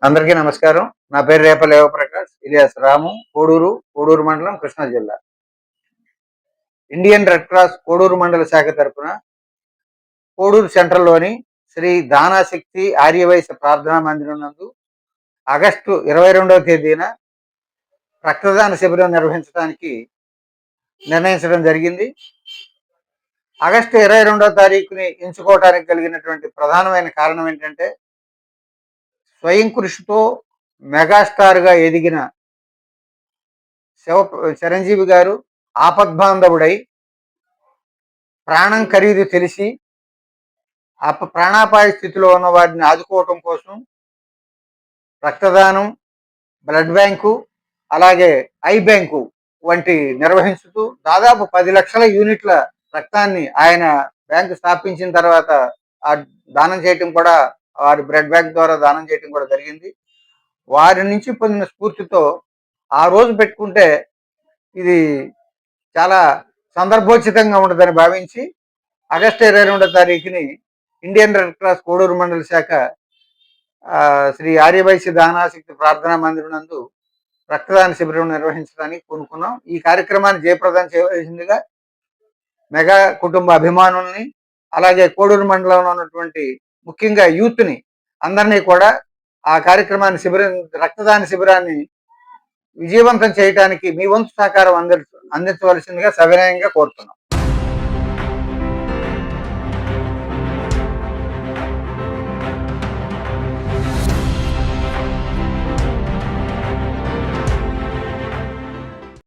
అందరికీ నమస్కారం. నా పేరు రేపల్లి యువప్రకాష్ ఇలియాస్ రాము. కోడూరు మండలం, కృష్ణా జిల్లా. ఇండియన్ రెడ్ క్రాస్ కోడూరు మండల శాఖ తరపున కోడూరు సెంట్రల్లోని శ్రీ దానాశక్తి ఆర్యవైశ్య ప్రార్థనా మందిరం నందు ఆగస్టు 22వ తేదీన రక్తదాన శిబిరం నిర్వహించడానికి నిర్ణయించడం జరిగింది. ఆగస్టు 22వ తారీఖుని ఎంచుకోవడానికి కలిగినటువంటి ప్రధానమైన కారణం ఏంటంటే, స్వయం కృషితో మెగాస్టార్గా ఎదిగిన చిరంజీవి గారు ఆపద్బాంధవుడై ప్రాణం ఖరీదు తెలిసి ప్రాణాపాయ స్థితిలో ఉన్న వారిని ఆదుకోవటం కోసం రక్తదానం, బ్లడ్ బ్యాంకు, అలాగే ఐ బ్యాంకు వంటి నిర్వహించుతూ దాదాపు 10 లక్షల యూనిట్ల రక్తాన్ని ఆయన బ్యాంకు స్థాపించిన తర్వాత దానం చేయటం కూడా, వారి బ్లడ్ బ్యాంక్ ద్వారా దానం చేయటం కూడా జరిగింది. వారి నుంచి పొందిన స్ఫూర్తితో ఆ రోజు పెట్టుకుంటే ఇది చాలా సందర్భోచితంగా ఉండదని భావించి ఆగస్టు 22వ తారీఖుని ఇండియన్ రెడ్ క్రాస్ కోడూరు మండల శాఖ శ్రీ ఆర్యవైశ్య దానాశక్తి ప్రార్థనా మందిరం నందు రక్తదాన శిబిరం నిర్వహించడానికి కోరుకున్నాం. ఈ కార్యక్రమాన్ని జయప్రదం చేయవలసిందిగా మెగా కుటుంబ అభిమానుల్ని, అలాగే కోడూరు మండలంలో ఉన్నటువంటి ముఖ్యంగా యూత్ని అందరినీ కూడా ఆ కార్యక్రమాన్ని రక్తదాన శిబిరాన్ని విజయవంతం చేయడానికి మీ వంతు సహకారం అందించవలసిందిగా సవినయంగా కోరుతున్నాం.